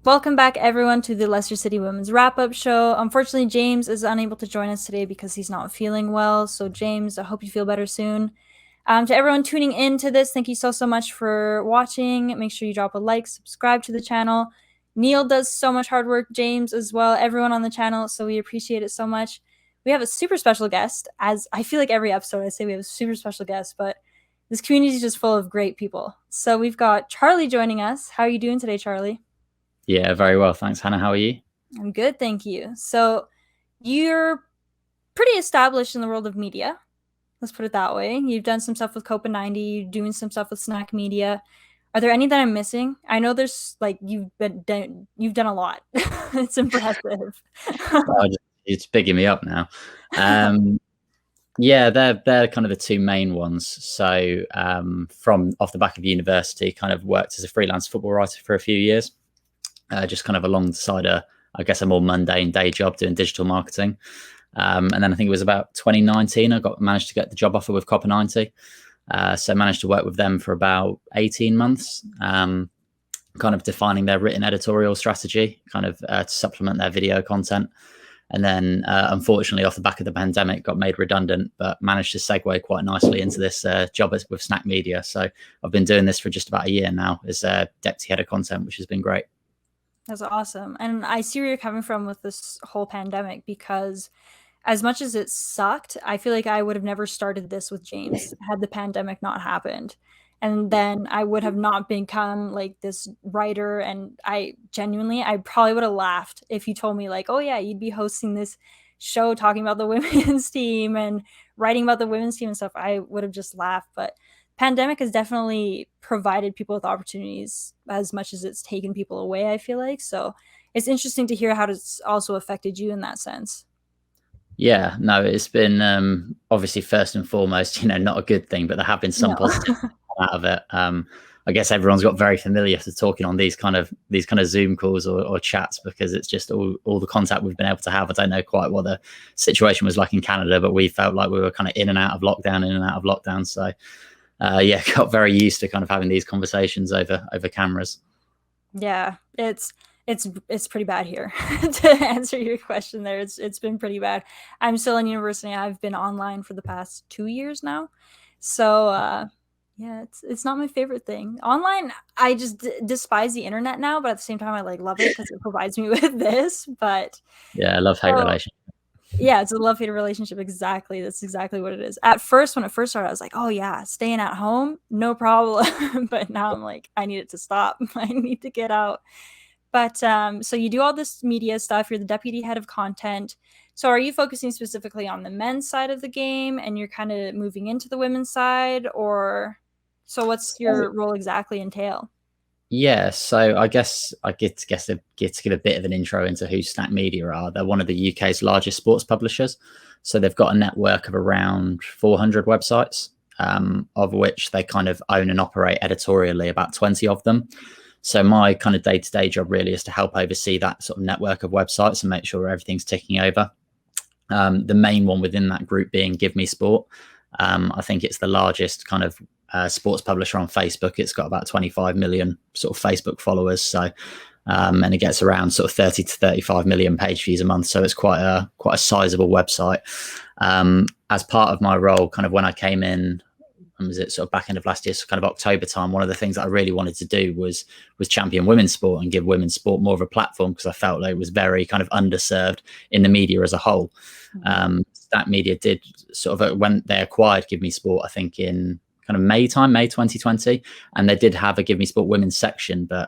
Welcome back, everyone, to the Leicester City Women's Wrap-Up Show. Unfortunately, James is unable to join us today because he's not feeling well. So, James, I hope you feel better soon. To everyone tuning in to this, thank you so much for watching. Make sure you drop a like, subscribe to the channel. Neil does so much hard work, James as well, everyone on the channel, so we appreciate it so much. We have a super special guest, as I feel like every episode I say we have a super special guest, but this community is just full of great people. So we've got Charlie joining us. How are you doing today, Charlie? Yeah, very well. Thanks, Hannah. How are you? I'm good, thank you. So you're pretty established in the world of media. Let's put it that way. You've done some stuff with Copa 90, you're doing some stuff with Snack Media. Are there any that I'm missing? I know there's like you've done a lot. It's impressive. It's bigging me up now. Yeah, they're kind of the two main ones. So from off the back of university, kind of worked as a freelance football writer for a few years, just kind of alongside I guess a more mundane day job doing digital marketing. And then I think it was about 2019, I managed to get the job offer with Copa 90. So managed to work with them for about 18 months, kind of defining their written editorial strategy, kind of to supplement their video content. And then, unfortunately, off the back of the pandemic, got made redundant, but managed to segue quite nicely into this job with Snack Media. So I've been doing this for just about a year now as deputy head of content, which has been great. That's awesome. And I see where you're coming from with this whole pandemic, because as much as it sucked, I feel like I would have never started this with James had the pandemic not happened. And then I would have not become like this writer. And I probably would have laughed if you told me, like, oh, yeah, you'd be hosting this show talking about the women's team and writing about the women's team and stuff. I would have just laughed. But pandemic has definitely provided people with opportunities as much as it's taken people away, I feel like. So it's interesting to hear how it's also affected you in that sense. Yeah, no, it's been obviously first and foremost, not a good thing, but there have been some positives out of it. I guess everyone's got very familiar to talking on these kind of Zoom calls or chats, because it's just all the contact we've been able to have. I don't know quite what the situation was like in Canada, but we felt like we were kind of in and out of lockdown. So yeah, got very used to kind of having these conversations over cameras. Yeah, it's pretty bad here. To answer your question there, it's been pretty bad. I'm still in university. I've been online for the past 2 years now. So yeah, it's not my favorite thing. Online, I just despise the internet now, but at the same time I like love it because it provides me with this. But Yeah, love-hate relationship. yeah, it's a love-hate relationship. Exactly. That's exactly what it is. At first, when it first started, I was like, oh yeah, staying at home, no problem. But now I'm like, I need it to stop. I need to get out. But so you do all this media stuff. You're the deputy head of content. So are you focusing specifically on the men's side of the game and you're kind of moving into the women's side, or so what's your role exactly entail? Yeah, so I guess I get to give a bit of an intro into who Snack Media are. They're one of the UK's largest sports publishers. So they've got a network of around 400 websites, of which they kind of own and operate editorially about 20 of them. So my kind of day-to-day job really is to help oversee that sort of network of websites and make sure everything's ticking over. The main one within that group being Give Me Sport. I think it's the largest kind of sports publisher on Facebook. It's got about 25 million sort of Facebook followers. So, and it gets around sort of 30 to 35 million page views a month. So it's quite a sizable website. As part of my role, kind of when I came in, was it sort of back end of last year, so kind of October time, one of the things that I really wanted to do was champion women's sport and give women's sport more of a platform, because I felt like it was very kind of underserved in the media as a whole. That media did sort of, when they acquired Give Me Sport, I think in kind of May 2020, and they did have a Give Me Sport women's section, but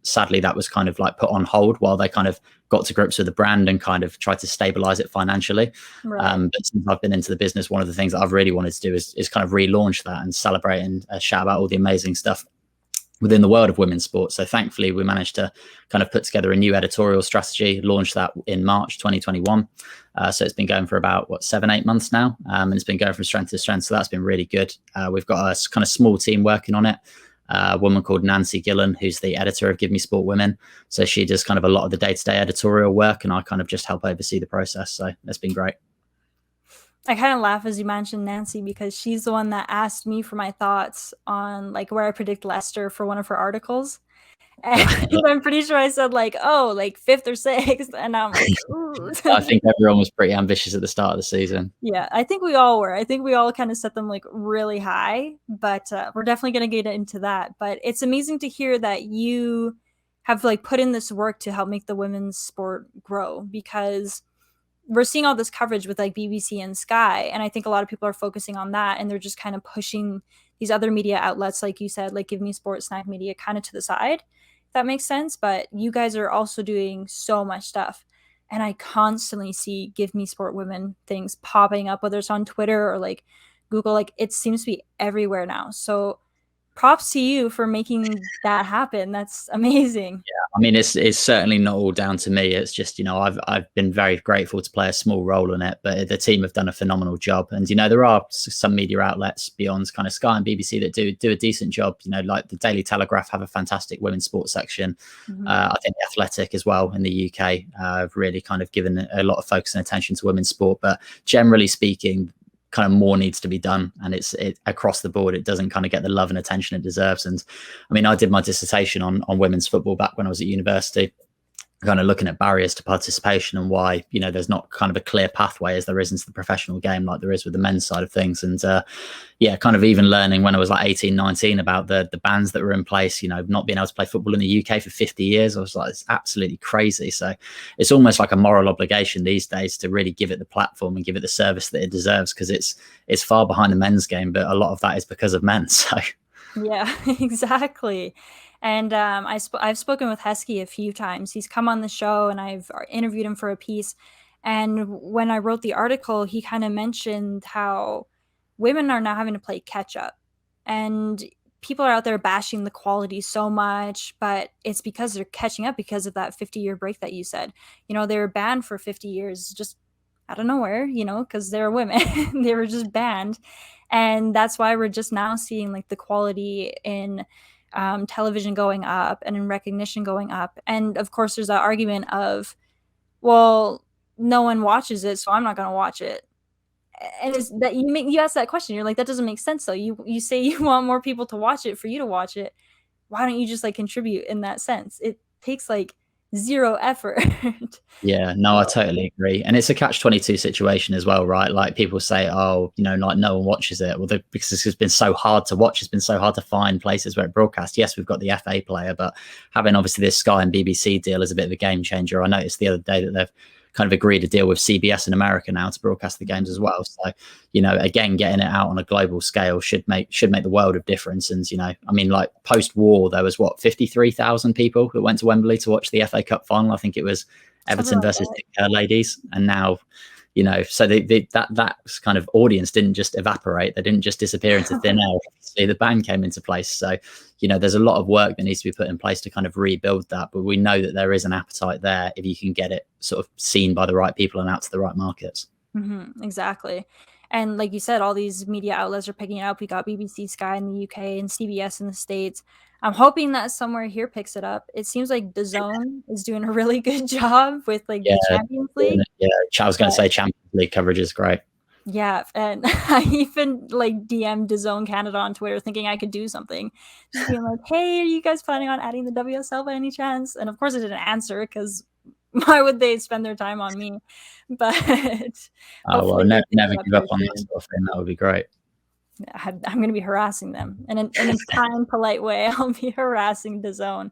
sadly that was kind of like put on hold while they kind of got to grips with the brand and kind of tried to stabilize it financially. Right. But since I've been into the business, one of the things that I've really wanted to do is kind of relaunch that and celebrate and shout about all the amazing stuff within the world of women's sports. So thankfully we managed to kind of put together a new editorial strategy, launch that in March 2021. So it's been going for about 7-8 months now, and it's been going from strength to strength. So that's been really good. We've got a kind of small team working on it. A woman called Nancy Gillen, who's the editor of Give Me Sport Women. So she does kind of a lot of the day-to-day editorial work, and I kind of just help oversee the process. So that's been great. I kind of laugh as you mentioned Nancy, because she's the one that asked me for my thoughts on like where I predict Leicester for one of her articles. And I'm pretty sure I said like, oh, like fifth or sixth. And I'm like, ooh. I think everyone was pretty ambitious at the start of the season. Yeah, I think we all were. I think we all kind of set them like really high, but we're definitely going to get into that. But it's amazing to hear that you have like put in this work to help make the women's sport grow, because we're seeing all this coverage with like BBC and Sky, and I think a lot of people are focusing on that, and they're just kind of pushing these other media outlets, like you said, like Give Me Sports, Snack Media, kind of to the side, if that makes sense. But you guys are also doing so much stuff, and I constantly see Give Me Sport Women things popping up, whether it's on Twitter or like Google. Like it seems to be everywhere now. So props to you for making that happen. That's amazing. I mean, it's certainly not all down to me. It's just, I've been very grateful to play a small role in it, but the team have done a phenomenal job. And there are some media outlets beyond kind of Sky and BBC that do a decent job. Like the Daily Telegraph have a fantastic women's sports section. I think the Athletic as well in the UK have really kind of given a lot of focus and attention to women's sport. But generally speaking, kind of more needs to be done, and it's across the board. It doesn't kind of get the love and attention it deserves. And I mean, I did my dissertation on women's football back when I was at university, kind of looking at barriers to participation and why there's not kind of a clear pathway as there is into the professional game like there is with the men's side of things. And kind of even learning when I was like 18, 19 about the bans that were in place, not being able to play football in the UK for 50 years. I was like, it's absolutely crazy. So it's almost like a moral obligation these days to really give it the platform and give it the service that it deserves, because it's far behind the men's game, but a lot of that is because of men. So yeah, exactly. And I've spoken with Heskey a few times. He's come on the show, and I've interviewed him for a piece. And when I wrote the article, he kind of mentioned how women are now having to play catch up. And people are out there bashing the quality so much, but it's because they're catching up because of that 50-year break that you said. They were banned for 50 years just out of nowhere, because they're women. They were just banned. And that's why we're just now seeing like the quality in television going up and in recognition going up. And of course, there's that argument of, well, no one watches it, so I'm not going to watch it. And it's that you ask that question, you're like, that doesn't make sense though. You say you want more people to watch it for you to watch it. Why don't you just like contribute in that sense? It takes like zero effort. Yeah, no, I totally agree. And it's a catch-22 situation as well, right? Like people say, oh, like no one watches it. Well, because it's been so hard to watch, it's been so hard to find places where it broadcasts. Yes, we've got the FA player, but having obviously this Sky and BBC deal is a bit of a game changer. I noticed the other day that they've kind of agreed a deal with CBS in America now to broadcast the games as well. So, again, getting it out on a global scale should make the world of difference. And, I mean, like post-war, there was 53,000 people that went to Wembley to watch the FA Cup final. I think it was Everton versus ladies. And now, so that kind of audience didn't just evaporate. They didn't just disappear into thin air. Obviously, the ban came into place. So, there's a lot of work that needs to be put in place to kind of rebuild that. But we know that there is an appetite there if you can get it sort of seen by the right people and out to the right markets. Exactly. And like you said, all these media outlets are picking it up. We got BBC, Sky in the UK, and CBS in the States. I'm hoping that somewhere here picks it up. It seems like DAZN is doing a really good job with like the Champions League. Yeah, I was going to say Champions League coverage is great. Yeah, and I even like DM'd DAZN Canada on Twitter thinking I could do something. Just being like, hey, are you guys planning on adding the WSL by any chance? And of course I didn't answer, because why would they spend their time on me? But never give up on that sort of thing. That would be great. I'm going to be harassing them in a kind, polite way. I'll be harassing DAZN.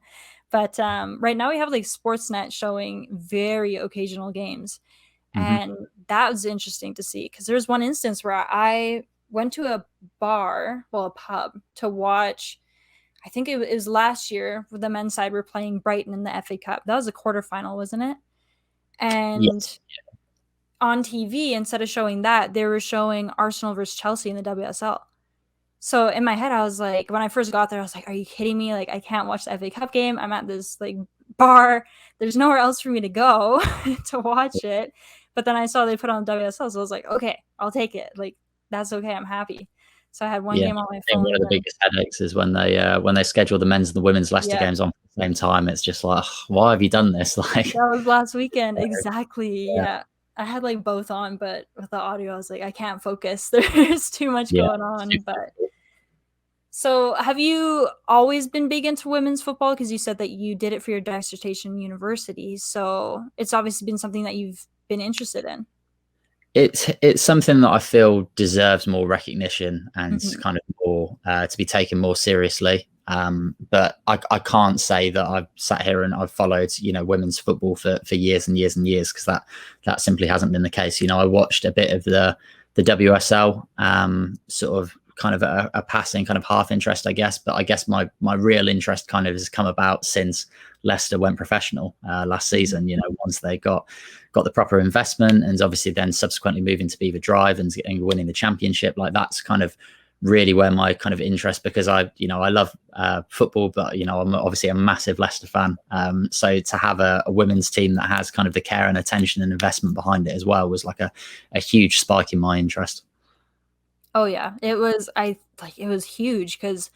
But right now we have like Sportsnet showing very occasional games. And that was interesting to see, because there's one instance where I went to a pub to watch. I think it was last year where the men's side were playing Brighton in the FA Cup. That was a quarterfinal, wasn't it? And yes. On TV, instead of showing that, they were showing Arsenal versus Chelsea in the WSL. So in my head, I was like, when I first got there, I was like, are you kidding me? Like, I can't watch the FA Cup game. I'm at this like bar. There's nowhere else for me to go to watch it. But then I saw they put on WSL, so I was like, okay, I'll take it. Like, that's okay. I'm happy. So I had one game on my phone. One of the biggest headaches is when they schedule the men's and the women's Leicester games on at the same time. It's just like, why have you done this? Like that was last weekend. Exactly. Yeah. I had like both on, but with the audio, I was like, I can't focus. There's too much going on. But So, have you always been big into women's football? Because you said that you did it for your dissertation in university. So, it's obviously been something that you've been interested in. It's something that I feel deserves more recognition and Mhm. kind of more to be taken more seriously. But I can't say that I've sat here and I've followed, women's football for years and years and years, because that simply hasn't been the case. I watched a bit of the WSL, sort of kind of a passing kind of half interest, I guess. But I guess my real interest kind of has come about since Leicester went professional last season. Once they got the proper investment, and obviously then subsequently moving to Beaver Drive and winning the championship, like that's kind of really where my kind of interest, because I love football, but I'm obviously a massive Leicester fan. So to have a women's team that has kind of the care and attention and investment behind it as well was like a huge spike in my interest. Oh yeah, it was huge because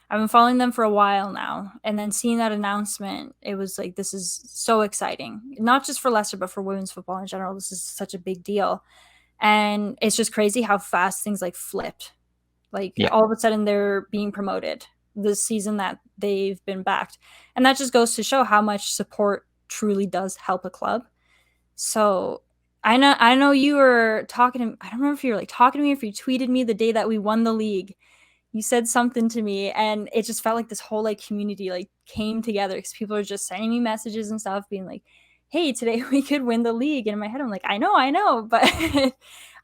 I've been following them for a while now, and then seeing that announcement, it was like this is so exciting. Not just for Leicester, but for women's football in general. This is such a big deal, and it's just crazy how fast things like flipped. Like Yeah, all of a sudden they're being promoted this season that they've been backed, and that just goes to show how much support truly does help a club. So I know you were talking to, I don't remember if you were like talking to me, if you tweeted me the day that we won the league. You said something to me and it just felt like this whole like community like came together because people are just sending me messages and stuff being like, hey, today we could win the league. And in my head I'm like, I know, but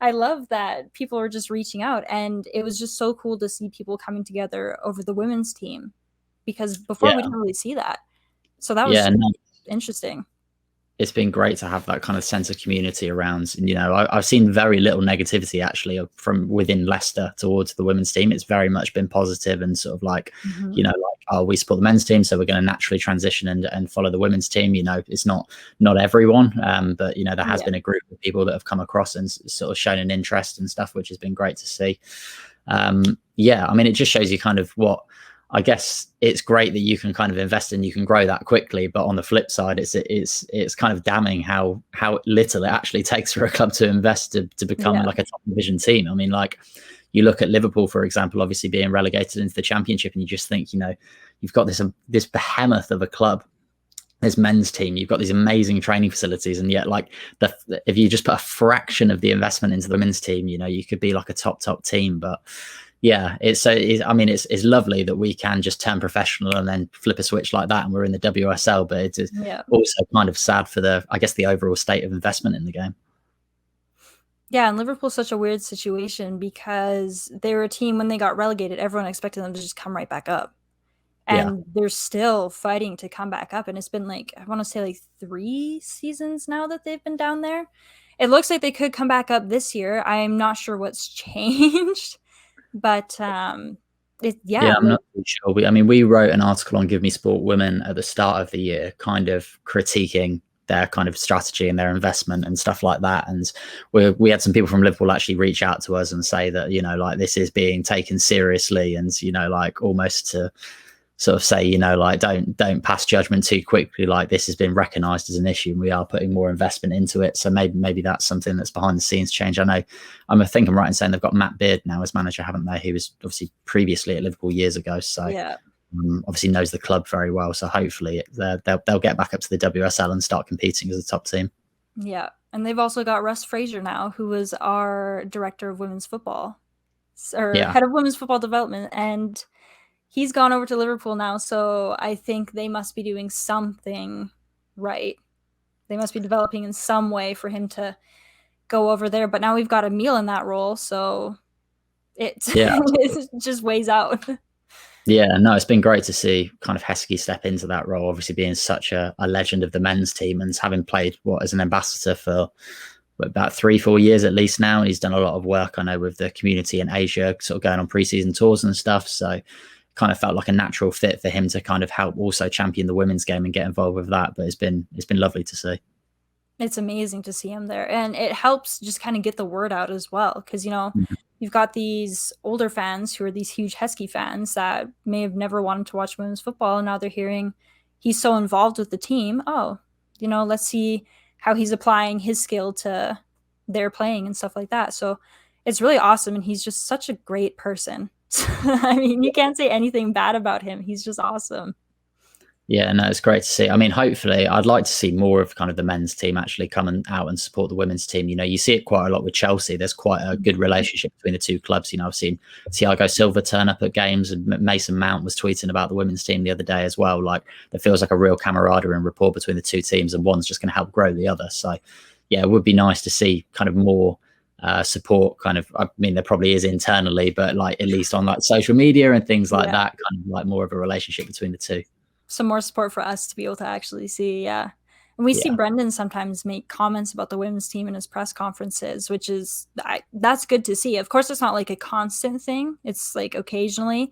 I love that people are just reaching out, and it was just so cool to see people coming together over the women's team because before we yeah, didn't really see that. So that was yeah. just No, interesting. it's been great to have that kind of sense of community around. And, I've seen very little negativity actually from within Leicester towards the women's team. It's very much been positive and sort of like, Mhm. like, oh, we support the men's team, so we're going to naturally transition and follow the women's team. It's not everyone, but there has Yeah. been a group of people that have come across and sort of shown an interest and stuff, which has been great to see. Yeah, I mean, it just shows you kind of what. I guess it's great that you can kind of invest and you can grow that quickly, but on the flip side, it's kind of damning how little it actually takes for a club to invest to become Yeah. like a top division team. I mean, like you look at Liverpool, for example, obviously being relegated into the Championship, and you just think, you've got this behemoth of a club, this men's team, you've got these amazing training facilities, and yet like if you just put a fraction of the investment into the women's team, you could be like a top team. But yeah, I mean, it's lovely that we can just turn professional and then flip a switch like that, and we're in the WSL. But it is Yeah. also kind of sad for I guess, the overall state of investment in the game. Yeah, and Liverpool's such a weird situation because they were a team when they got relegated, everyone expected them to just come right back up. Yeah, And they're still fighting to come back up. And it's been like, I want to say like 3 seasons now that they've been down there. It looks like they could come back up this year. I'm not sure what's changed, but yeah, yeah, I'm like not too sure. We wrote an article on Give Me Sport Women at the start of the year, kind of critiquing their kind of strategy and their investment and stuff like that. And we had some people from Liverpool actually reach out to us and say that, like this is being taken seriously, and, like almost to sort of say, like don't pass judgment too quickly. Like this has been recognised as an issue, and we are putting more investment into it. So maybe that's something that's behind the scenes change. I think I'm right in saying they've got Matt Beard now as manager, haven't they? He was obviously previously at Liverpool years ago, so yeah, obviously knows the club very well. So hopefully they'll get back up to the WSL and start competing as a top team. yeah. And they've also got Russ Fraser now, who was our director of women's football or Yeah, head of women's football development. And he's gone over to Liverpool now, so I think they must be doing something right. They must be developing in some way for him to go over there. But now we've got Emil in that role, so it yeah. it just weighs out. Yeah, no, it's been great to see kind of Heskey step into that role, obviously being such a legend of the men's team and having played as an ambassador for about 3-4 years at least now. And he's done a lot of work, I know, with the community in Asia, sort of going on preseason tours and stuff. So kind of felt like a natural fit for him to kind of help also champion the women's game and get involved with that. But it's been lovely to see. It's amazing to see him there, and it helps just kind of get the word out as well because Mhm. you've got these older fans who are these huge Heskey fans that may have never wanted to watch women's football, and now they're hearing he's so involved with the team. Oh, let's see how he's applying his skill to their playing and stuff like that. So it's really awesome, and he's just such a great person. I mean, you can't say anything bad about him. He's just awesome. Yeah, no, it's great to see. I mean, hopefully, I'd like to see more of kind of the men's team actually coming out and support the women's team. You see it quite a lot with Chelsea. There's quite a good relationship between the two clubs. I've seen Thiago Silva turn up at games, and Mason Mount was tweeting about the women's team the other day as well. Like, there feels like a real camaraderie and rapport between the two teams, and one's just going to help grow the other. So, yeah, it would be nice to see kind of more support. Kind of, I mean, there probably is internally, but like at least on like social media and things like that, kind of like more of a relationship between the two. Some more support for us to be able to actually see. Yeah. And we see Brendan sometimes make comments about the women's team in his press conferences, which is, that's good to see. Of course, it's not like a constant thing. It's like occasionally,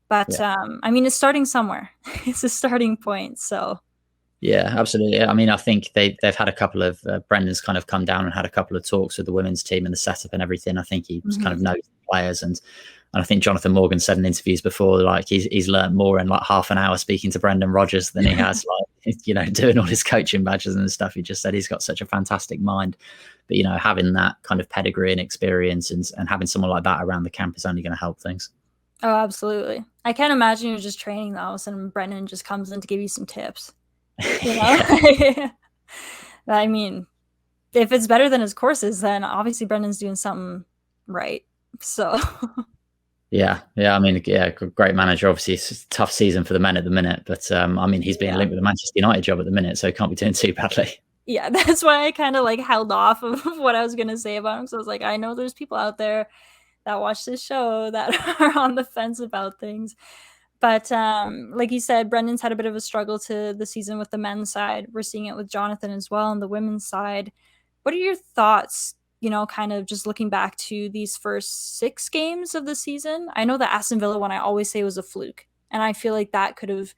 but I mean, it's starting somewhere. It's a starting point. So yeah, absolutely. I mean, I think they've had a couple of Brendan's kind of come down and had a couple of talks with the women's team and the setup and everything. I think he's kind of knows the players, and I think Jonathan Morgan said in interviews before, like he's learned more in like half an hour speaking to Brendan Rodgers than he has like doing all his coaching badges and stuff. He just said he's got such a fantastic mind, but having that kind of pedigree and experience and having someone like that around the camp is only going to help things. Oh, absolutely. I can't imagine you're just training the house and Brendan just comes in to give you some tips. I mean, if it's better than his courses, then obviously Brendan's doing something right. So yeah, I mean, great manager. Obviously, it's a tough season for the men at the minute, but I mean, he's being linked with the Manchester United job at the minute, so he can't be doing too badly. Yeah, that's why I kind of like held off of what I was gonna say about him. So I was like, I know there's people out there that watch this show that are on the fence about things. But like you said, Brendan's had a bit of a struggle to the season with the men's side. We're seeing it with Jonathan as well on the women's side. What are your thoughts, kind of just looking back to these first 6 games of the season? I know the Aston Villa one I always say was a fluke, and I feel like that could have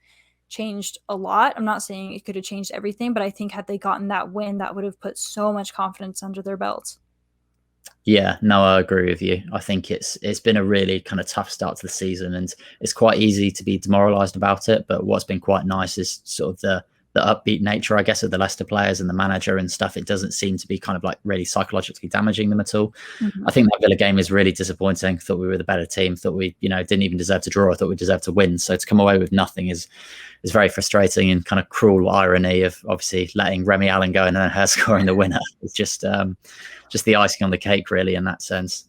changed a lot. I'm not saying it could have changed everything, but I think had they gotten that win, that would have put so much confidence under their belts. Yeah, no, I agree with you. I think it's been a really kind of tough start to the season, and it's quite easy to be demoralised about it. But what's been quite nice is sort of the upbeat nature, I guess, of the Leicester players and the manager and stuff. It doesn't seem to be kind of like really psychologically damaging them at all. I think that Villa game is really disappointing. Thought we were the better team. Thought we, didn't even deserve to draw. I thought we deserved to win. So to come away with nothing is very frustrating, and kind of cruel irony of obviously letting Remy Allen go and then her scoring the winner. It's just the icing on the cake, really, in that sense.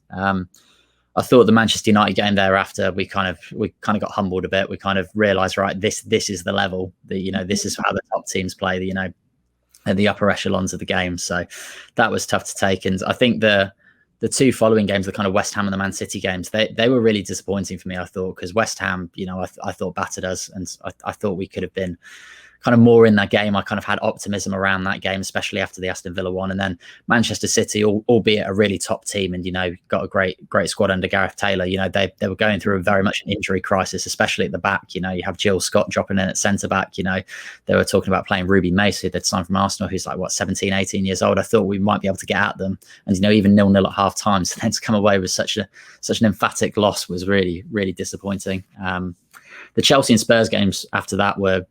I thought the Manchester United game thereafter, we kind of got humbled a bit. We kind of realised, right, this is the level that this is how the top teams play. At the upper echelons of the game. So that was tough to take. And I think the 2 following games, the kind of West Ham and the Man City games, they were really disappointing for me. I thought, because West Ham, I thought battered us, and I thought we could have been kind of more in that game. I kind of had optimism around that game, especially after the Aston Villa one. And then Manchester City, albeit a really top team, and got a great squad under Gareth Taylor. They were going through very much an injury crisis, especially at the back. You have Jill Scott dropping in at centre back. They were talking about playing Ruby Mace, who they'd signed from Arsenal, who's like 17, 18 years old. I thought we might be able to get at them, and even 0-0 at half time. So then to come away with such an emphatic loss was really, really disappointing. The Chelsea and Spurs games after that were,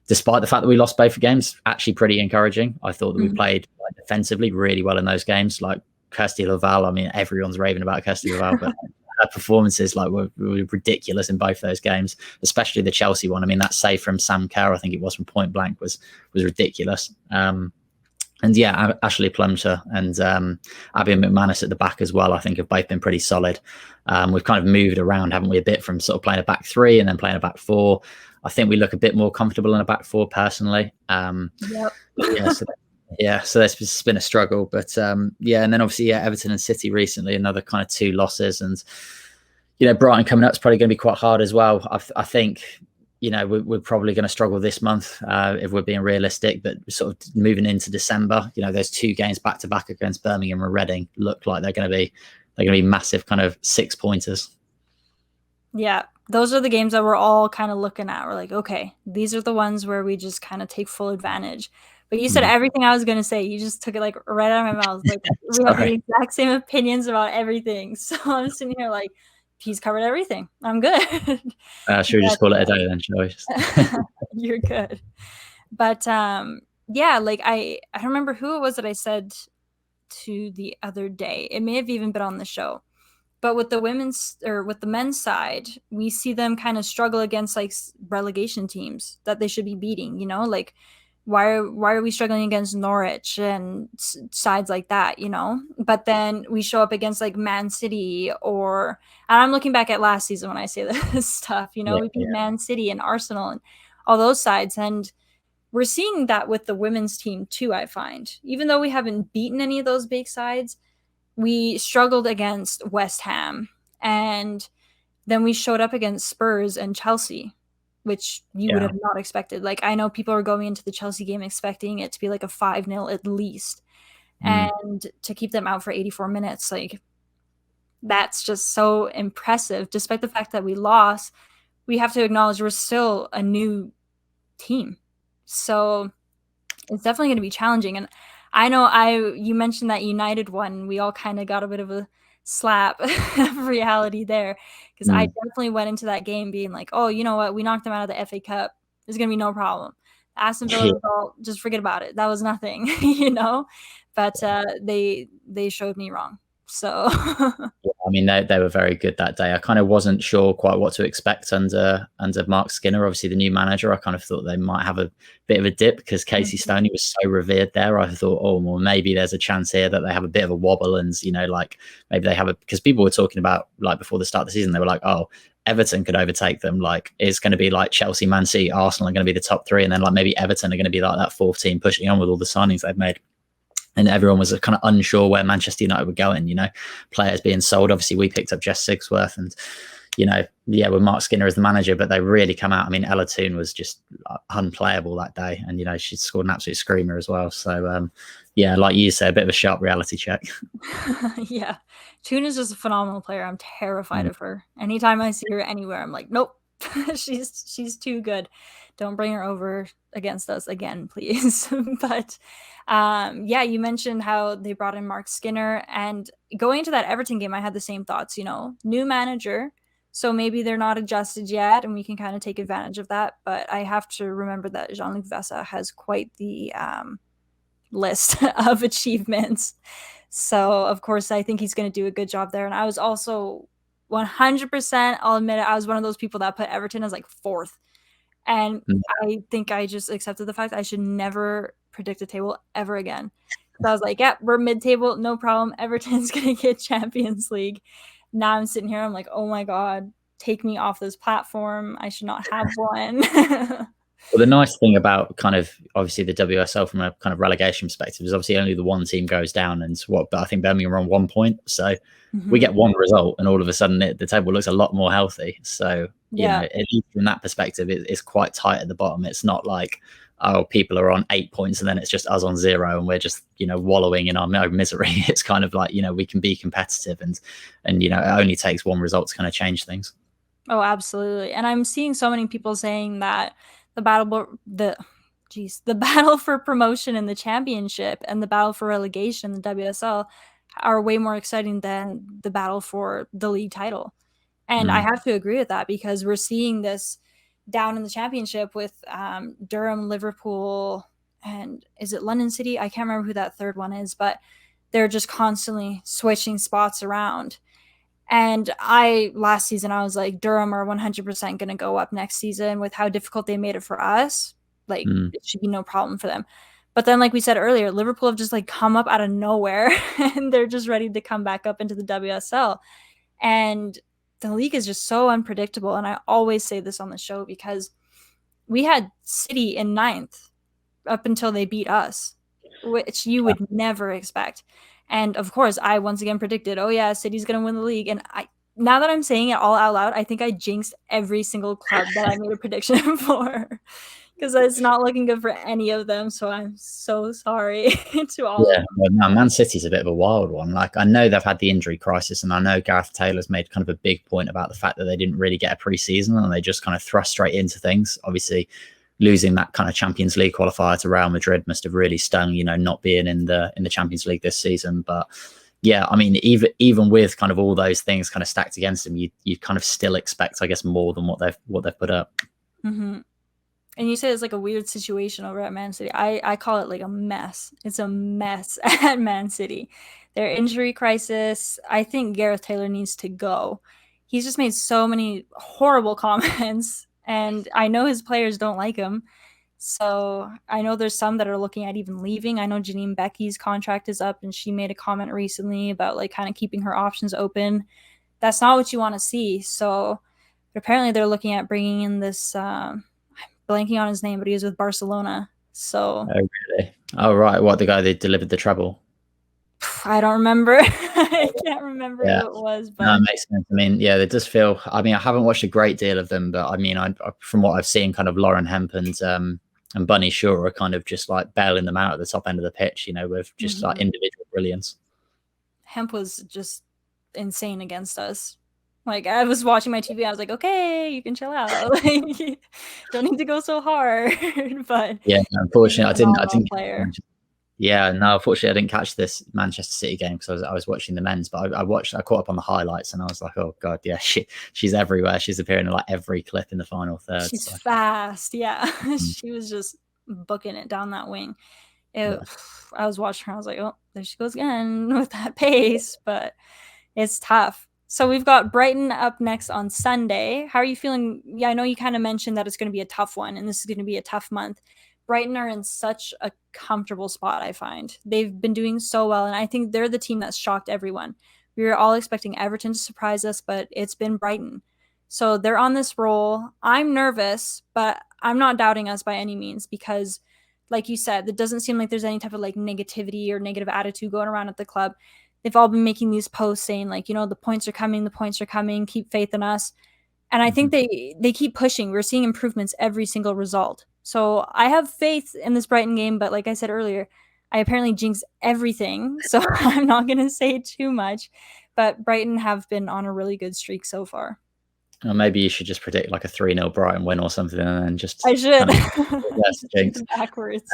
despite the fact that we lost both games, actually pretty encouraging. I thought that we played defensively really well in those games. Like Kirsty Laval, I mean, everyone's raving about Kirsty Laval, but her performances were ridiculous in both those games, especially the Chelsea one. I mean, that save from Sam Kerr, I think it was, from point blank, was ridiculous. And yeah, Ashley Plumter and Abby McManus at the back as well, I think have both been pretty solid. We've kind of moved around, haven't we, a bit, from sort of playing a back 3 and then playing a back 4. I think we look a bit more comfortable in a back 4 personally. Yep. So that's been a struggle. But and then obviously, Everton and City recently, another kind of 2 losses. And, Brighton coming up is probably going to be quite hard as well. I think, we're probably going to struggle this month if we're being realistic, but sort of moving into December, those 2 games back to back against Birmingham and Reading look like they're going to be massive kind of 6-pointers. Yeah, those are the games that we're all kind of looking at. We're like, okay, these are the ones where we just kind of take full advantage. But you said everything I was going to say. You just took it like right out of my mouth. Like we have the exact same opinions about everything. So I'm sitting here like, he's covered everything. I'm good. Should we just call it a day then, shall we? You're good. But like I don't remember who it was that I said to the other day. It may have even been on the show. But with the men's side, we see them kind of struggle against like relegation teams that they should be beating, you know, like why are we struggling against Norwich and sides like that, you know? But then we show up against like Man City, and I'm looking back at last season when I say this stuff, you know, Yeah, we beat yeah, Man City and Arsenal and all those sides. And we're seeing that with the women's team too, I find. Even though we haven't beaten any of those big sides, we struggled against West Ham, and then we showed up against Spurs and Chelsea, which you would yeah. have not expected. Like, I know people are going into the Chelsea game expecting it to be like a 5-0 at least, Mm. and to keep them out for 84 minutes, like, that's just so impressive. Despite the fact that we lost, we have to acknowledge we're still a new team. So it's definitely going to be challenging. And I know you mentioned that United one. We all kind of got a bit of a slap of reality there, because I Mm. definitely went into that game being like, oh, you know what? We knocked them out of the FA Cup. There's going to be no problem. Aston Villa result, just forget about it. That was nothing, you know? But they showed me wrong. So Yeah, I mean, they were very good that day. I kind of wasn't sure quite what to expect under Mark Skinner, obviously the new manager. I kind of thought they might have a bit of a dip because Casey Stoney was so revered there. I thought, oh, well, maybe there's a chance here that they have a bit of a wobble, and you know, like maybe they have because people were talking about like before the start of the season, they were like, oh, Everton could overtake them. Like it's going to be like Chelsea, Man City, Arsenal are going to be the top three, and then like maybe Everton are going to be like that fourth team pushing on with all the signings they've made. And everyone was kind of unsure where Manchester United were going, you know, players being sold. Obviously, we picked up Jess Sigsworth and, you know, yeah, with Mark Skinner as the manager, but they really come out. I mean, Ella Toon was just unplayable that day. And, you know, she scored an absolute screamer as well. So, yeah, like you said, a bit of a sharp reality check. Yeah. Toon is just a phenomenal player. I'm terrified of her. Anytime I see her anywhere, I'm like, nope. she's too good. Don't bring her over against us again, please. But yeah, you mentioned how they brought in Mark Skinner, and going into that Everton game, I had the same thoughts, you know, new manager. So maybe they're not adjusted yet, and we can kind of take advantage of that. But I have to remember that Jean-Luc Vessa has quite the list of achievements. So, of course, I think he's going to do a good job there. And I was also 100%, I'll admit it, I was one of those people that put Everton as like fourth. And I think I just accepted the fact I should never predict a table ever again. So I was like, yeah, we're mid-table, no problem. Everton's going to get Champions League. Now I'm sitting here, I'm like, oh my God, take me off this platform. I should not have one. Well, the nice thing about kind of obviously the WSL from a kind of relegation perspective is obviously only the one team goes down, and but I think Birmingham are on 1 point, so we get one result, and all of a sudden the table looks a lot more healthy. So you know, at least from that perspective, it's quite tight at the bottom. It's not like oh, people are on 8 points and then it's just us on 0 and we're just wallowing in our misery. It's kind of like we can be competitive, and it only takes one result to kind of change things. Oh, absolutely. And I'm seeing so many people saying that the battle for promotion in the championship and the battle for relegation in the WSL are way more exciting than the battle for the league title. And I have to agree with that, because we're seeing this down in the championship with Durham, Liverpool, and is it London City? I can't remember who that third one is, but they're just constantly switching spots around. And last season, I was like, Durham are 100% going to go up next season with how difficult they made it for us. Like, it should be no problem for them. But then, like we said earlier, Liverpool have just like come up out of nowhere and they're just ready to come back up into the WSL. And the league is just so unpredictable. And I always say this on the show because we had City in 9th up until they beat us, which you would never expect. And of course, I once again predicted, oh yeah, City's going to win the league. And now that I'm saying it all out loud, I think I jinxed every single club that I made a prediction for, because it's not looking good for any of them. So I'm so sorry to all of them. No, Man City's a bit of a wild one. Like, I know they've had the injury crisis, and I know Gareth Taylor's made kind of a big point about the fact that they didn't really get a pre-season and they just kind of thrust straight into things. Obviously, losing that kind of Champions League qualifier to Real Madrid must have really stung, not being in the Champions League this season. But yeah, I mean, even with kind of all those things kind of stacked against them, you kind of still expect, I guess, more than what they've put up. Mm-hmm. And you said it's like a weird situation over at Man City. I call it like a mess. It's a mess at Man City. Their injury crisis. I think Gareth Taylor needs to go. He's just made so many horrible comments, and I know his players don't like him. So I know there's some that are looking at even leaving. I know Janine Becky's contract is up, and she made a comment recently about like kind of keeping her options open. That's not what you want to see. So apparently they're looking at bringing in this blanking on his name, but he was with Barcelona. So Oh, really? Oh, right. What, the guy that delivered the treble? I don't remember. I can't remember Yeah. who it was, No, it but makes sense. I mean, yeah, it does feel. I mean, I haven't watched a great deal of them, but I mean, from what I've seen, kind of Lauren Hemp and Bunny Shaw are kind of just like bailing them out at the top end of the pitch, you know, with just like individual brilliance. Hemp was just insane against us. Like I was watching my TV, I was like, okay, you can chill out. Like, don't need to go so hard. But Yeah, he's a unfortunately, I phenomenal didn't. player. Yeah, no, unfortunately, I didn't catch this Manchester City game because I was watching the men's, but I caught up on the highlights, and I was like, oh god, yeah, she's everywhere. She's appearing in like every clip in the final third. She's So. fast, yeah. Mm. She was just booking it down that wing. Yeah. I was watching her, I was like, oh, there she goes again with that pace, but it's tough. So we've got Brighton up next on Sunday. How are you feeling? Yeah, I know you kind of mentioned that it's going to be a tough one, and this is going to be a tough month. Brighton are in such a comfortable spot, I find. They've been doing so well, and I think they're the team that's shocked everyone. We were all expecting Everton to surprise us, but it's been Brighton. So they're on this roll. I'm nervous, but I'm not doubting us by any means because, like you said, it doesn't seem like there's any type of like negativity or negative attitude going around at the club. They've all been making these posts saying like, the points are coming, keep faith in us. And I think they keep pushing. We're seeing improvements every single result. So I have faith in this Brighton game, but like I said earlier, I apparently jinx everything. So I'm not going to say too much, but Brighton have been on a really good streak so far. Or maybe you should just predict like a 3-0 Brighton win or something, and then just I should. kind of jinx. Backwards.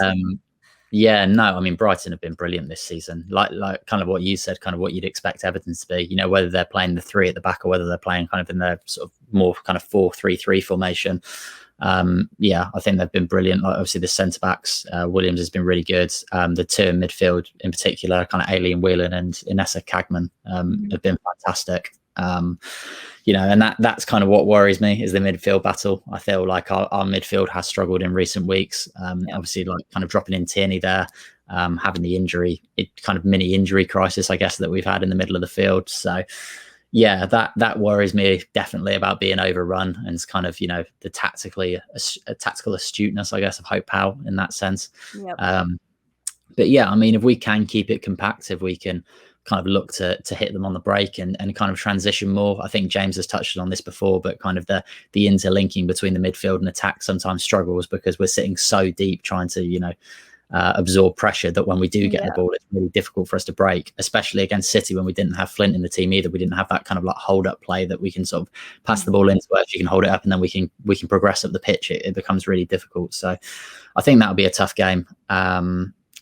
Yeah, no, I mean Brighton have been brilliant this season. Like kind of what you said, kind of what you'd expect Everton to be. You know, whether they're playing the three at the back or whether they're playing kind of in their sort of more kind of 4-3-3 formation. Yeah, I think they've been brilliant. Like obviously the centre backs, Williams has been really good. The two in midfield in particular, kind of Aileen Whelan and Inessa Cagman, have been fantastic. And that's kind of what worries me is the midfield battle. I feel like our midfield has struggled in recent weeks. Obviously, like kind of dropping in Tierney there, having the injury, kind of mini injury crisis, I guess, that we've had in the middle of the field. So, yeah, that worries me definitely about being overrun, and it's kind of the tactical astuteness, I guess, of Hope Powell in that sense. Yep. But yeah, I mean, if we can keep it compact, if we can kind of look to hit them on the break and kind of transition more. I think James has touched on this before, but kind of the interlinking between the midfield and attack sometimes struggles because we're sitting so deep trying to, absorb pressure that when we do get the ball, it's really difficult for us to break, especially against City when we didn't have Flint in the team either. We didn't have that kind of like hold up play that we can sort of pass the ball into where she can hold it up and then we can progress up the pitch. It becomes really difficult. So I think that'll be a tough game.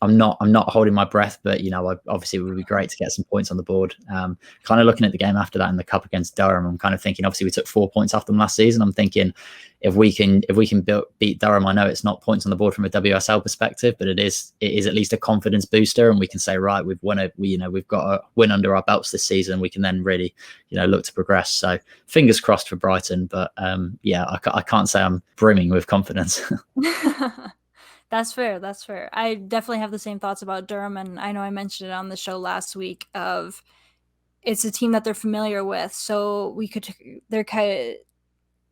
I'm not holding my breath, but obviously it would be great to get some points on the board. Kind of looking at the game after that in the cup against Durham, I'm kind of thinking, obviously we took 4 points off them last season. I'm thinking if we can beat Durham, I know it's not points on the board from a WSL perspective, but it is at least a confidence booster, and we can say, right, we've got a win under our belts this season. We can then really look to progress. So fingers crossed for Brighton, but I can't say I'm brimming with confidence. That's fair. That's fair. I definitely have the same thoughts about Durham, and I know I mentioned it on the show last week of it's a team that they're familiar with. So they're kind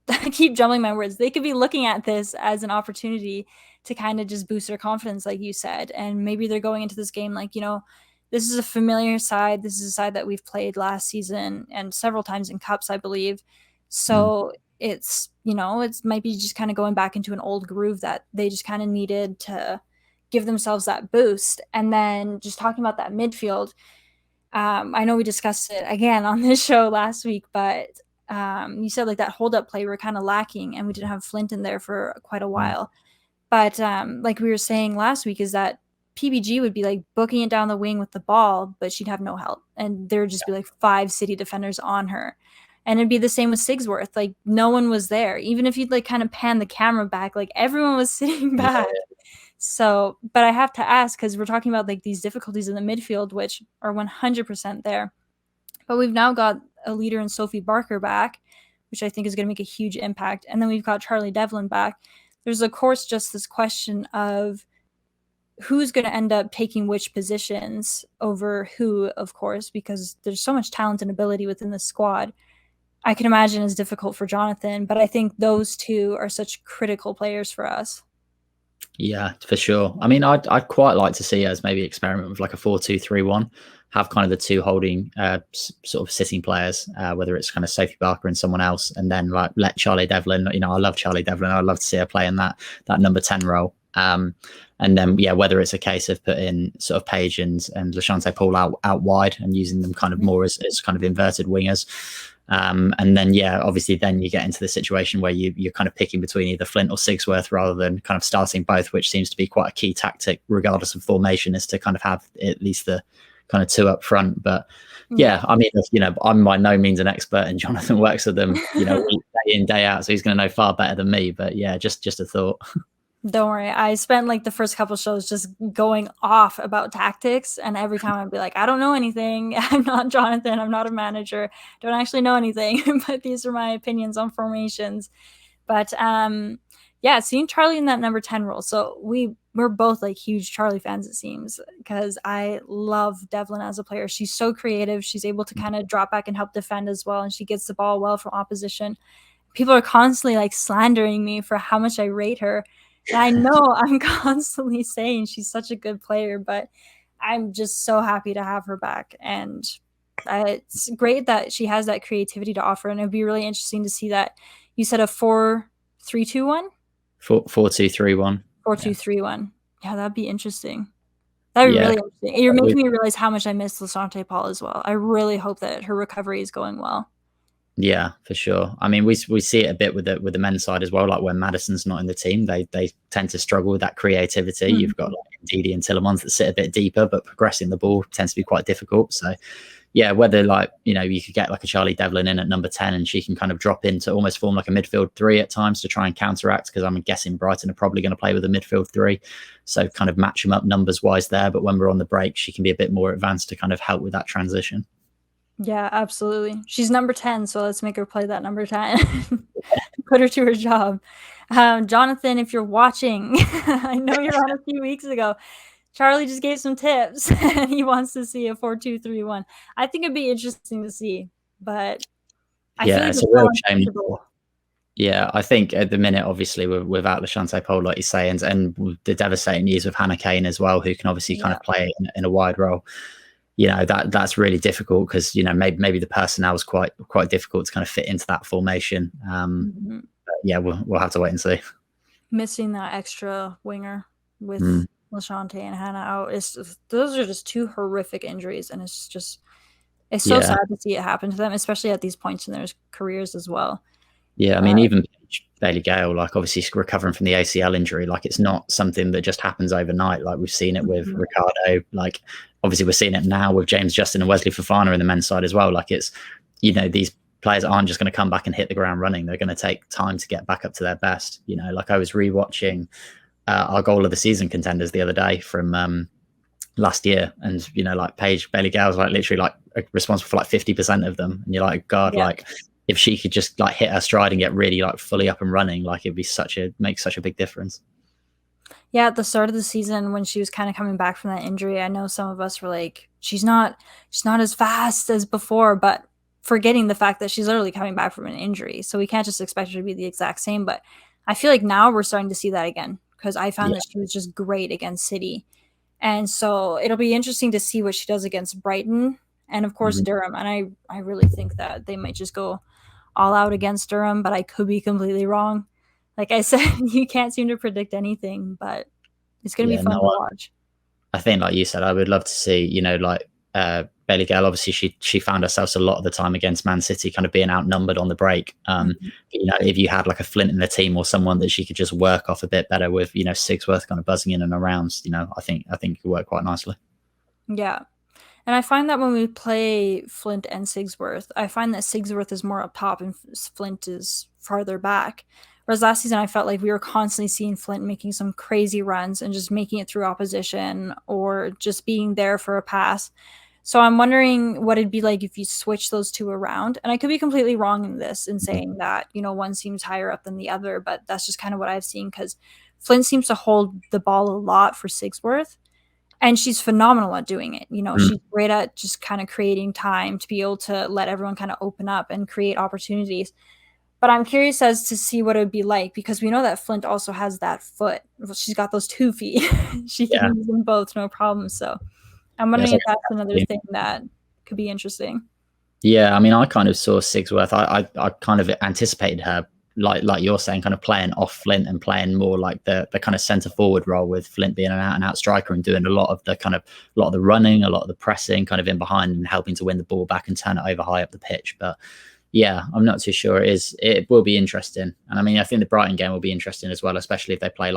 of, I keep jumbling my words. They could be looking at this as an opportunity to kind of just boost their confidence, like you said. And maybe they're going into this game like, this is a familiar side. This is a side that we've played last season and several times in cups, I believe. So it's, it might be just kind of going back into an old groove that they just kind of needed to give themselves that boost. And then just talking about that midfield, I know we discussed it again on this show last week, but you said like that hold up play we were kind of lacking and we didn't have Flint in there for quite a while. But like we were saying last week is that PBG would be like booking it down the wing with the ball, but she'd have no help. And there would just be like 5 City defenders on her. And it'd be the same with Sigsworth. Like, no one was there. Even if you'd like kind of pan the camera back, like everyone was sitting back. Yeah. So, but I have to ask, because we're talking about like these difficulties in the midfield, which are 100% there. But we've now got a leader in Sophie Barker back, which I think is going to make a huge impact. And then we've got Charlie Devlin back. There's, of course, just this question of who's going to end up taking which positions over who, of course, because there's so much talent and ability within the squad. I can imagine it's difficult for Jonathan, but I think those two are such critical players for us. Yeah, for sure. I mean, I'd quite like to see us maybe experiment with like a 4-2-3-1, have kind of the two holding sort of sitting players, whether it's kind of Sophie Barker and someone else, and then like let Charlie Devlin. You know, I love Charlie Devlin. I'd love to see her play in that number 10 role. And then whether it's a case of putting sort of Paige and Lashante Paul out wide and using them kind of more as kind of inverted wingers. And then, obviously then you get into the situation where you're kind of picking between either Flint or Sigsworth rather than kind of starting both, which seems to be quite a key tactic, regardless of formation, is to kind of have at least the kind of two up front. But I mean, I'm by no means an expert, and Jonathan works with them, day in, day out. So he's going to know far better than me. But just a thought. Don't worry. I spent like the first couple shows just going off about tactics, and every time I'd be like, I don't know anything. I'm not Jonathan. I'm not a manager. Don't actually know anything, but these are my opinions on formations. But seeing Charlie in that number 10 role. So we're both like huge Charlie fans, it seems, because I love Devlin as a player. She's so creative. She's able to kind of drop back and help defend as well, and she gets the ball well from opposition. People are constantly like slandering me for how much I rate her. And I know I'm constantly saying she's such a good player, but I'm just so happy to have her back. And it's great that she has that creativity to offer. And it'd be really interesting to see that. You said a 4-3-2-1? 4-2-3-1. 4-2-3-1. Yeah, that'd be interesting. That'd be really interesting. You're making me realize how much I miss Lashante Paul as well. I really hope that her recovery is going well. Yeah, for sure. I mean, we see it a bit with the men's side as well. Like when Madison's not in the team, they tend to struggle with that creativity. Mm-hmm. You've got like Ndidi and Tillemans that sit a bit deeper, but progressing the ball tends to be quite difficult. So, whether like you could get like a Charlie Devlin in at number 10, and she can kind of drop in to almost form like a midfield 3 at times to try and counteract. Because I'm guessing Brighton are probably going to play with a midfield 3, so kind of match them up numbers wise there. But when we're on the break, she can be a bit more advanced to kind of help with that transition. Yeah, absolutely. She's number 10, so let's make her play that number 10. Put her to her job. Jonathan, if you're watching, I know you're on a few weeks ago. Charlie just gave some tips, and he wants to see a 4-2-3-1. I think it'd be interesting to see, but I feel like it's a real shame. Yeah, I think at the minute, obviously, without Lashante Paul, like you say, and the devastating news of Hannah Kane as well, who can obviously kind of play in a wide role. That's really difficult because maybe the personnel is quite difficult to kind of fit into that formation. But we'll have to wait and see. Missing that extra winger with Lashante and Hannah out, those are just two horrific injuries, and it's so sad to see it happen to them, especially at these points in their careers as well. Yeah, I mean, even Bailey Gale, like obviously recovering from the ACL injury, like it's not something that just happens overnight. Like we've seen it with Ricardo, like obviously we're seeing it now with James Justin and Wesley Fofana in the men's side as well. Like it's, these players aren't just going to come back and hit the ground running. They're going to take time to get back up to their best. Like I was rewatching our goal of the season contenders the other day from last year, and like Bailey Gale was like literally like responsible for like 50% of them, and you're like, God, like if she could just like hit her stride and get really like fully up and running, like it'd be make such a big difference. Yeah, at the start of the season when she was kind of coming back from that injury, I know some of us were like, she's not as fast as before, but forgetting the fact that she's literally coming back from an injury. So we can't just expect her to be the exact same. But I feel like now we're starting to see that again, because I found that she was just great against City. And so it'll be interesting to see what she does against Brighton and, of course, Durham. And I really think that they might just go all out against Durham, but I could be completely wrong. Like I said, you can't seem to predict anything, but it's going to be fun to watch. I think, like you said, I would love to see, Bailey Gale, obviously she found herself a lot of the time against Man City kind of being outnumbered on the break. If you had like a Flint in the team or someone that she could just work off a bit better with, Sigsworth kind of buzzing in and around, I think it could work quite nicely. Yeah. And I find that when we play Flint and Sigsworth, I find that Sigsworth is more up top and Flint is farther back. Whereas last season, I felt like we were constantly seeing Flint making some crazy runs and just making it through opposition or just being there for a pass. So I'm wondering what it'd be like if you switch those two around. And I could be completely wrong in this in saying that, one seems higher up than the other, but that's just kind of what I've seen because Flint seems to hold the ball a lot for Sigsworth. And she's phenomenal at doing it. She's great at just kind of creating time to be able to let everyone kind of open up and create opportunities. But I'm curious as to see what it would be like because we know that Flint also has that foot. She's got those 2 feet. She can use them both, no problem. So I'm wondering if that's another thing that could be interesting. Yeah, I mean, I kind of saw Sigsworth. I kind of anticipated her, like you're saying, kind of playing off Flint and playing more like the kind of centre forward role, with Flint being an out and out striker and doing a lot of the running, a lot of the pressing, kind of in behind and helping to win the ball back and turn it over high up the pitch. But yeah, I'm not too sure. It will be interesting, and I mean, I think the Brighton game will be interesting as well, especially if they play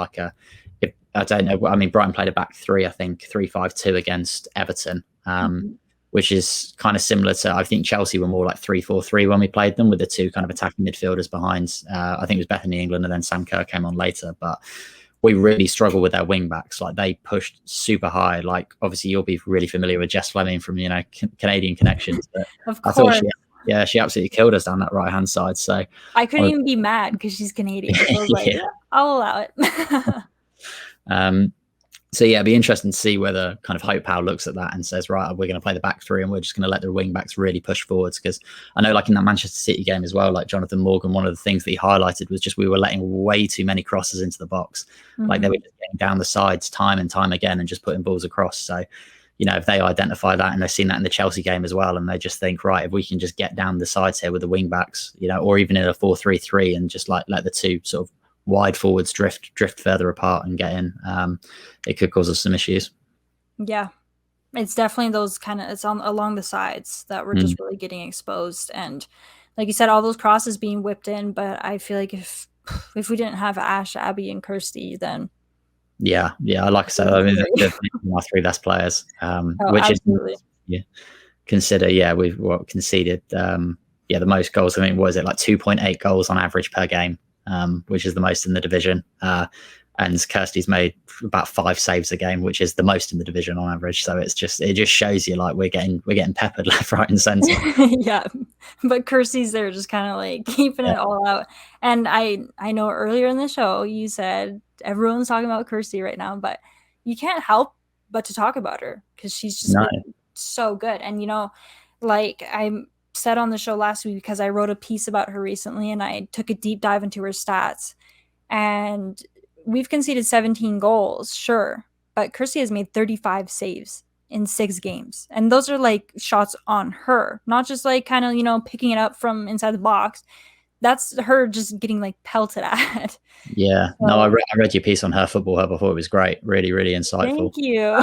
I don't know. I mean, Brighton played a back three, I think 3-5-2 against Everton. Which is kind of similar to, I think Chelsea were more like 3-4-3 when we played them, with the two kind of attacking midfielders behind. I think it was Bethany England and then Sam Kerr came on later. But we really struggle with their wing backs. Like, they pushed super high. Like, obviously you'll be really familiar with Jess Fleming from, Canadian connections. But of course. She absolutely killed us down that right hand side. So I couldn't even be mad because she's Canadian. So I was like, I'll allow it. So yeah, it'd be interesting to see whether kind of Hope Powell looks at that and says, right, we're going to play the back three and we're just going to let the wing backs really push forwards. Because I know, like in that Manchester City game as well, like Jonathan Morgan, one of the things that he highlighted was just we were letting way too many crosses into the box. Like, they were just getting down the sides time and time again and just putting balls across. So, if they identify that, and they've seen that in the Chelsea game as well, and they just think, right, if we can just get down the sides here with the wing backs, or even in a 4-3-3 and just like let the two sort of wide forwards drift further apart and get in, it could cause us some issues. Yeah, it's definitely those it's along the sides that we're just really getting exposed. And like you said, all those crosses being whipped in, but I feel like if we didn't have Ash, Abby, and Kirsty, then like I said, I mean, they're my 3 best players, which absolutely. is consider we've conceded the most goals. I mean, what is it, like 2.8 goals on average per game, which is the most in the division, and Kirsty's made about 5 saves a game, which is the most in the division on average. So it just shows you, like, we're getting peppered left, right, and centre. Yeah, but Kirsty's there just kind of like keeping it all out. And I know earlier in the show you said everyone's talking about Kirsty right now, but you can't help but to talk about her because she's just been so good. And like I said on the show last week, because I wrote a piece about her recently and I took a deep dive into her stats, and we've conceded 17 goals, sure, but Kirsty has made 35 saves in 6 games. And those are like shots on her, not just like kind of, picking it up from inside the box. That's her just getting like pelted at. Yeah. So, no, I read your piece on her Football Hub. I thought it was great. Really, really insightful. Thank you.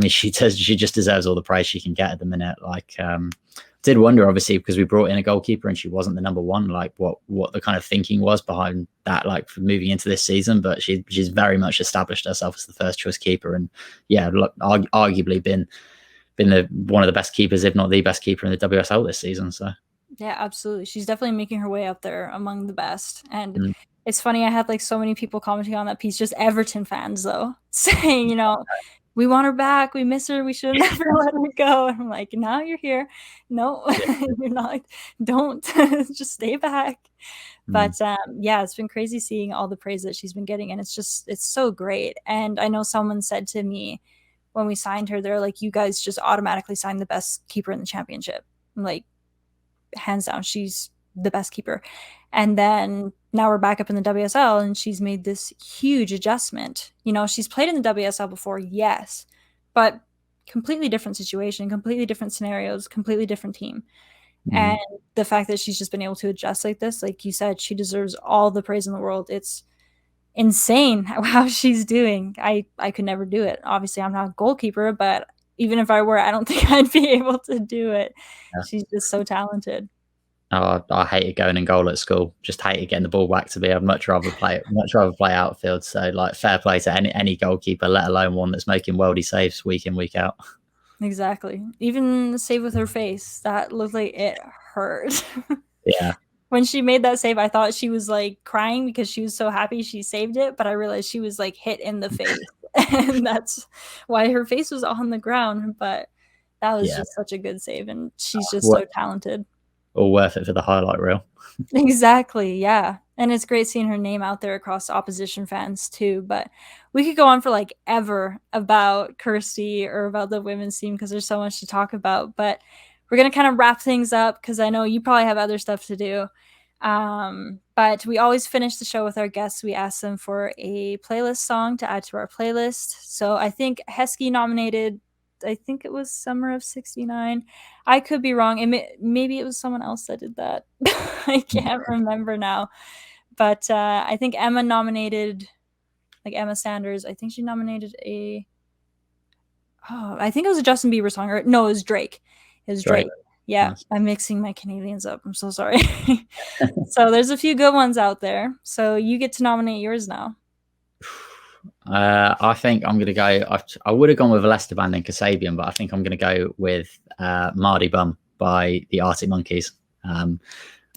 She just deserves all the praise she can get at the minute. Like, did wonder, obviously, because we brought in a goalkeeper and she wasn't the number one, like what the kind of thinking was behind that, like, for moving into this season. But she's very much established herself as the first choice keeper, and arguably been one of the best keepers, if not the best keeper in the WSL this season. So yeah, absolutely, she's definitely making her way up there among the best. And it's funny, I had like so many people commenting on that piece, just Everton fans though, saying, we want her back, we miss her, we should never let her go. And I'm like, now you're here. No, you're not. Don't. Just stay back. But it's been crazy seeing all the praise that she's been getting, and it's so great. And I know someone said to me when we signed her, they're like, you guys just automatically signed the best keeper in the championship. I'm like, hands down, she's the best keeper. And then now we're back up in the WSL, and she's made this huge adjustment. She's played in the WSL before, yes, but completely different situation, completely different scenarios, completely different team. And the fact that she's just been able to adjust like this, like you said, she deserves all the praise in the world. It's insane how she's doing. I could never do it. Obviously, I'm not a goalkeeper, but even if I were, I don't think I'd be able to do it. Yeah. She's just so talented. I hated going in goal at school. Just hated getting the ball back to me. I'd much rather play outfield. So like, fair play to any goalkeeper, let alone one that's making worldy saves week in, week out. Exactly. Even the save with her face, that looked like it hurt. Yeah. When she made that save, I thought she was like crying because she was so happy she saved it, but I realized she was like hit in the face. And that's why her face was on the ground. But that was Yeah. just such a good save, and she's just What, so talented. all worth it for the highlight reel. Exactly, yeah. And it's great seeing her name out there across opposition fans too. But we could go on for like ever about Kirsty or about the women's team because there's so much to talk about. But we're gonna kind of wrap things up because I know you probably have other stuff to do. But we always finish the show with our guests. We ask them for a playlist song to add to our playlist. So I think Heskey nominated, I think it was Summer of '69. I could be wrong. Maybe it was someone else that did that. I can't remember now. But I think Emma nominated, like Emma Sanders, I think she nominated I think it was a Justin Bieber song. Or no, it was Drake. It was Drake. Yeah, nice. I'm mixing my Canadians up. I'm so sorry. So there's a few good ones out there. So you get to nominate yours now. I think I'm going to go. I would have gone with a Leicester band and Kasabian, but I think I'm going to go with Mardy Bum by the Arctic Monkeys.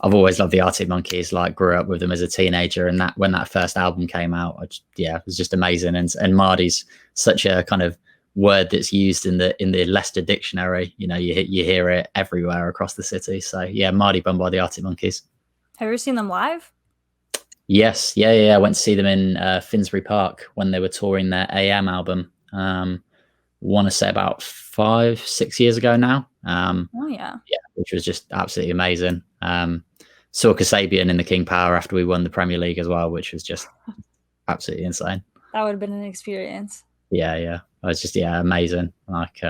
I've always loved the Arctic Monkeys. Like, grew up with them as a teenager, and that when that first album came out, it was just amazing. And Mardy's such a kind of word that's used in the Leicester dictionary. You know, you hear it everywhere across the city. So yeah, Mardy Bum by the Arctic Monkeys. Have you ever seen them live? Yes, yeah. I went to see them in Finsbury Park when they were touring their AM album. Want to say about 5-6 years ago now. Yeah, which was just absolutely amazing. Saw Kasabian in the King Power after we won the Premier League as well, which was just absolutely insane. That would have been an experience. Yeah, it was just amazing. Like,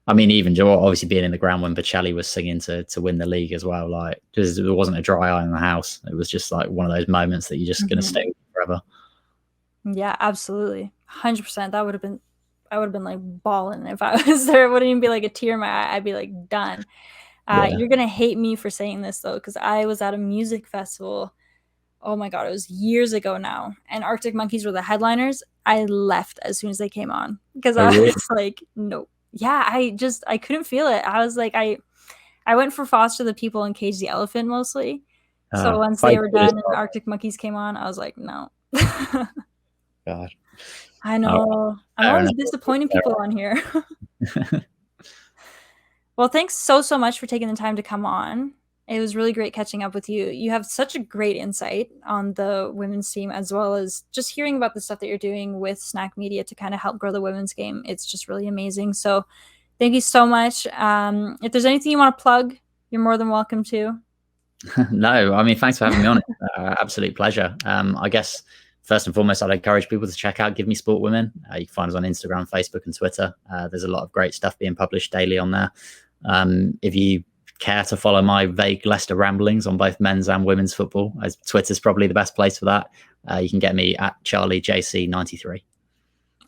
I mean, even obviously being in the ground when Bocelli was singing to win the league as well, like, because there wasn't a dry eye in the house. It was just like one of those moments that you're just going to stay with forever. Yeah, absolutely, 100%. I would have been like bawling if I was there. It wouldn't even be like a tear in my eye. I'd be like done. You're gonna hate me for saying this though, because I was at a music festival. Oh my god, it was years ago now, and Arctic Monkeys were the headliners. I left as soon as they came on because I was like, nope. Yeah, I couldn't feel it. I was like, I went for Foster the People and Cage the Elephant mostly. So once they were done and Arctic Monkeys came on, I was like, no. God. I know. I'm always disappointing people on here. Well, thanks so much for taking the time to come on. It was really great catching up with you. You have such a great insight on the women's team, as well as just hearing about the stuff that you're doing with Snack Media to kind of help grow the women's game. It's just really amazing. So thank you so much. If there's anything you want to plug, you're more than welcome to. No, I mean, thanks for having me on. Absolute pleasure. I guess first and foremost, I'd encourage people to check out Give Me Sport Women. You can find us on Instagram, Facebook, and Twitter. There's a lot of great stuff being published daily on there. If you care to follow my vague Leicester ramblings on both men's and women's football, as Twitter's probably the best place for that, you can get me at CharlieJC93.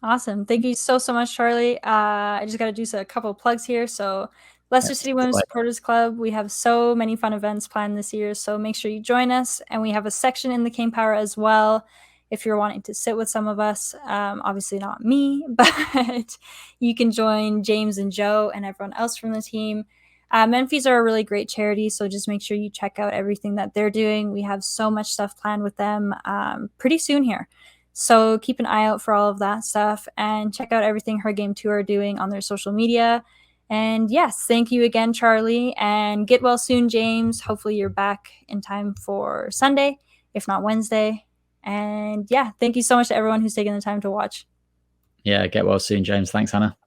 Awesome. Thank you so much, Charlie. I just got to do a couple of plugs here. So Leicester City Women's Supporters Club, we have so many fun events planned this year, so make sure you join us. And we have a section in the King Power as well if you're wanting to sit with some of us. Obviously not me, but you can join James and Joe and everyone else from the team. Menfees are a really great charity, so just make sure you check out everything that they're doing. We have so much stuff planned with them pretty soon here. So keep an eye out for all of that stuff and check out everything Her Game 2 are doing on their social media. And yes, thank you again, Charlie, and get well soon, James. Hopefully you're back in time for Sunday, if not Wednesday. And yeah, thank you so much to everyone who's taken the time to watch. Yeah, get well soon, James. Thanks, Hannah.